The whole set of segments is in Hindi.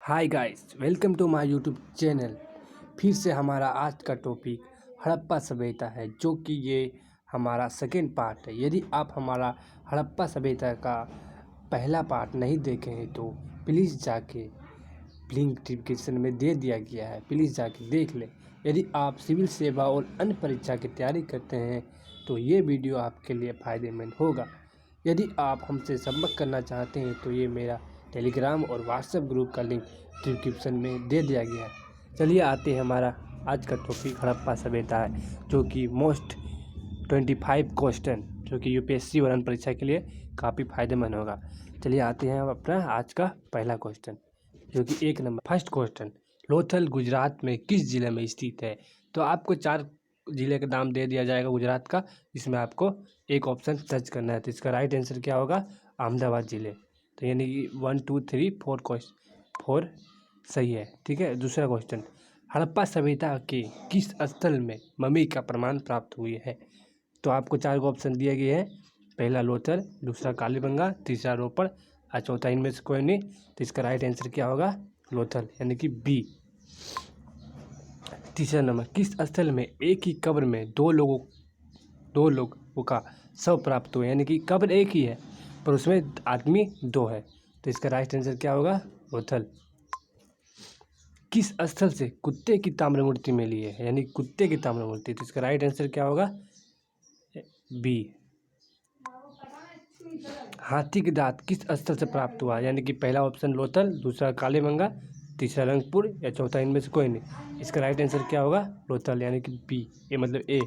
Hi guys, welcome to my YouTube channel. फिर से हमारा आज का टॉपिक हड़प्पा सभ्यता है, जो कि ये हमारा सेकेंड पार्ट है। यदि आप हमारा हड़प्पा सभ्यता का पहला पार्ट नहीं देखे हैं तो प्लीज़ जाके लिंक डिस्क्रिप्शन में दे दिया गया है, प्लीज़ जाके देख लें। यदि आप सिविल सेवा और अन्य परीक्षा की तैयारी करते हैं तो ये वीडियो आपके लिए फ़ायदेमंद होगा। यदि आप हमसे संपर्क करना चाहते हैं तो ये मेरा टेलीग्राम और व्हाट्सएप ग्रुप का लिंक डिस्क्रिप्शन में दे दिया गया है। चलिए आते हैं, हमारा आज का टॉपिक हड़प्पा सभ्यता है, जो कि मोस्ट 25 क्वेश्चन जो कि यूपीएससी और अन्य परीक्षा के लिए काफ़ी फायदेमंद होगा। चलिए आते हैं अपना आज का पहला क्वेश्चन, जो कि 1 number first question, Lothal Gujarat में किस जिले में स्थित है। तो आपको 4 जिले का नाम दे दिया जाएगा गुजरात का, इसमें आपको एक ऑप्शन सर्च करना है। तो इसका राइट आंसर क्या होगा? अहमदाबाद जिले। तो यानी कि 1 2 3 4 क्वेश्चन 4 सही है। ठीक है, दूसरा क्वेश्चन, हड़प्पा सभ्यता के किस स्थल में मम्मी का प्रमाण प्राप्त हुई है। तो आपको 4 ऑप्शन दिए गए हैं, पहला लोथल, दूसरा कालीबंगा, तीसरा रोपड़ और चौथा इनमें से कोई नहीं। तो इसका राइट आंसर क्या होगा? लोथल, यानी कि बी। तीसरा नंबर, किस स्थल में एक ही कब्र में दो लोगों का शव प्राप्त हुआ, यानी कि कब्र एक ही है पर उसमें आदमी 2 है। तो इसका राइट आंसर क्या होगा? लोथल। किस स्थल से कुत्ते की ताम्र मूर्ति मिली है, यानी कुत्ते की ताम्र मूर्ति। तो इसका राइट आंसर क्या होगा? बी। हाथी के दांत किस स्थल से प्राप्त हुआ, यानी कि पहला ऑप्शन लोथल, दूसरा कालीबंगा, तीसरा रंगपुर या चौथा इनमें से कोई नहीं। इसका राइट आंसर क्या होगा? लोथल, यानी कि बी, ए मतलब ए।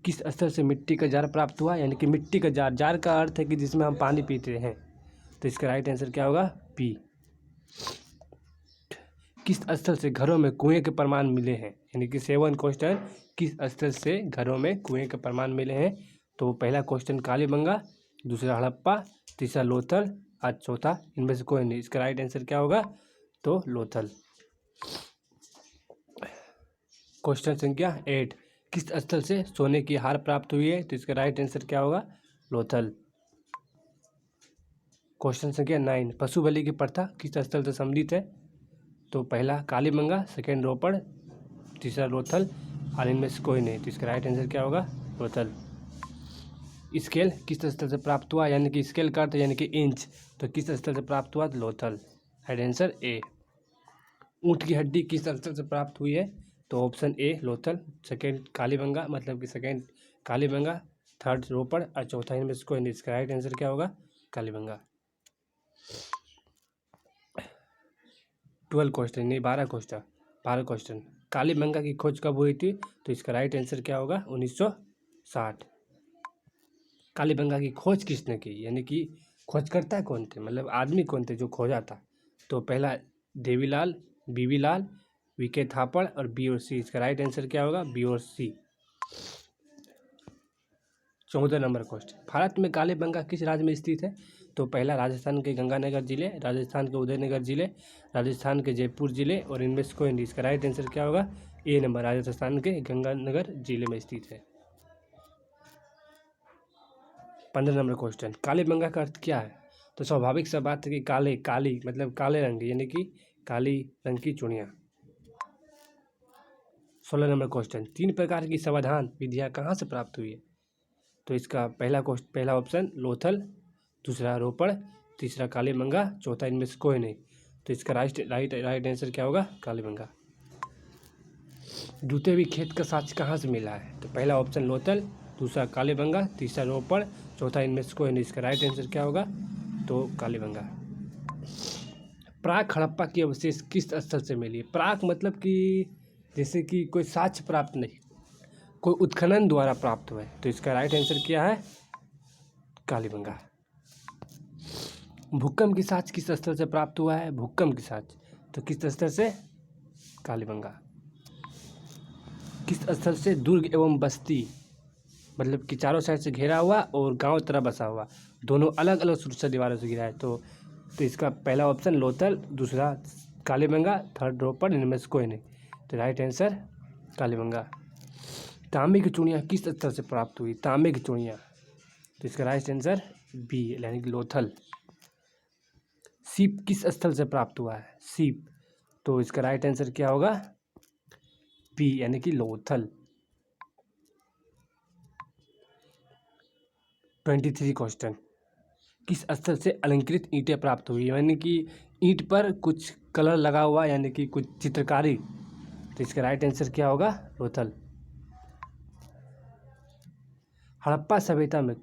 किस स्थल से मिट्टी का जार प्राप्त हुआ, यानी कि मिट्टी का जार, जार का अर्थ है कि जिसमें हम पानी पीते हैं। तो इसका राइट आंसर क्या होगा? बी। किस स्थल से घरों में कुएं के प्रमाण मिले हैं, यानी कि 7 क्वेश्चन, किस स्थल से घरों में कुएं के प्रमाण मिले हैं। तो पहला क्वेश्चन कालीबंगा, दूसरा हड़प्पा, तीसरा लोथल और चौथा इनमें से कोई नहीं। इसका राइट आंसर क्या होगा? तो लोथल। क्वेश्चन संख्या 8, किस स्थल से सोने की हार प्राप्त हुई है। तो इसका राइट आंसर क्या होगा? लोथल। क्वेश्चन संख्या 9, पशु बलि की प्रथा किस स्थल से संबंधित है। तो पहला कालीबंगा, सेकेंड रोपड़, तीसरा लोथल और इनमें से कोई नहीं। तो इसका राइट आंसर क्या होगा? लोथल। स्केल किस स्थल से प्राप्त हुआ, यानी कि स्केल का अर्थ यानी कि इंच, तो किस स्थल से प्राप्त हुआ? लोथल। Right answer A. ऊँट की हड्डी किस स्थल से प्राप्त हुई है। तो option A Lothal, second Kalibanga, मतलब कि सेकेंड कालीबंगा, थर्ड रोपड़ और चौथा इनमें से कोई नहीं। इसका राइट आंसर क्या होगा? कालीबंगा। 12 क्वेश्चन, नहीं 12 क्वेश्चन, कालीबंगा की खोज कब हुई थी। तो इसका राइट आंसर क्या होगा? 1960। कालीबंगा की खोज किसने की, यानी कि खोजकर्ता कौन थे, मतलब आदमी कौन थे जो खोजा था। तो पहला देवीलाल, बीवी लाल, वीके थापड़ और बी और सी। इसका राइट आंसर क्या होगा? बी और सी। 14 नंबर क्वेश्चन, भारत में कालीबंगा किस राज्य में स्थित है। तो पहला राजस्थान के गंगानगर जिले, राजस्थान के उदयनगर जिले, राजस्थान के जयपुर जिले और इनमें से कोई नहीं। इसका राइट आंसर क्या होगा? ए नंबर, राजस्थान के गंगानगर जिले में स्थित है। 15 नंबर क्वेश्चन, कालीबंगा का अर्थ क्या है। तो स्वाभाविक सा बात है कि काली मतलब काले रंग, यानी कि काली रंग की चूड़ियाँ। 16 नंबर क्वेश्चन, 3 प्रकार की समाधान विधियाँ कहाँ से प्राप्त हुई है। तो इसका पहला ऑप्शन लोथल, दूसरा रोपड़, तीसरा कालीबंगा, चौथा इनमें से कोई नहीं। तो इसका राइट आंसर क्या होगा? कालीबंगा। जूते हुए खेत का साक्ष्य कहाँ से मिला है। तो पहला ऑप्शन लोथल, दूसरा कालीबंगा, तीसरा रोपड़, चौथा इनमें से कोई नहीं। इसका राइट आंसर क्या होगा? तो कालीबंगा। प्राक हड़प्पा की अवशेष किस स्थल से मिली है। प्राक मतलब कि जैसे कि कोई साक्ष्य प्राप्त नहीं, कोई उत्खनन द्वारा प्राप्त हुआ है। तो इसका राइट आंसर क्या है? कालीबंगा। भूकंप की साक्ष्य किस स्थल से प्राप्त हुआ है। भूकंप की साक्ष्य तो किस स्थल से? कालीबंगा। किस स्थल से दुर्ग एवं बस्ती, मतलब कि चारों साइड से घेरा हुआ और गांव तरह बसा हुआ, दोनों अलग अलग सुरक्षा दीवारों से घिरा है। तो इसका पहला ऑप्शन लोथल, दूसरा कालीबंगा, थर्ड रोपड़, इनमें से कोई नहीं। तो राइट आंसर कालीबंगा। तांबे की चूड़ियाँ किस स्थल से प्राप्त हुई। तांबे की चूड़ियाँ, तो इसका राइट आंसर बी, यानी कि लोथल। सीप किस स्थल से प्राप्त हुआ है? सीप, तो इसका राइट आंसर क्या होगा? बी यानी कि लोथल। 23 क्वेश्चन, किस स्थल से अलंकृत ईंटें प्राप्त हुई? यानी कि ईंट पर कुछ कलर लगा हुआ यानी कि कुछ चित्रकारी, तो इसका राइट आंसर क्या होगा? लोथल। हड़प्पा सभ्यता में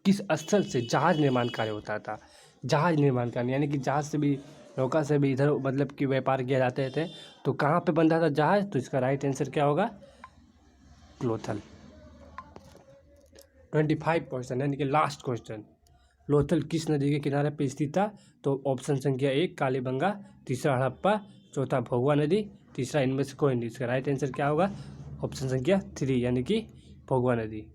किस स्थल से जहाज निर्माण कार्य होता था? जहाज निर्माण कार्य यानी कि जहाज से भी, नौका से भी इधर मतलब कि व्यापार किया जाते थे, तो कहाँ पे बनता था जहाज? तो इसका राइट आंसर क्या होगा? लोथल। 25 क्वेश्चन यानी कि लास्ट क्वेश्चन, लोथल किस नदी के किनारे पे स्थित था? तो ऑप्शन संख्या 1 कालीबंगा, तीसरा हड़प्पा, चौथा भोगवा नदी, तीसरा इनमें से कोई नहीं। इसका राइट आंसर क्या होगा? ऑप्शन संख्या 3 यानी कि भोगवा नदी।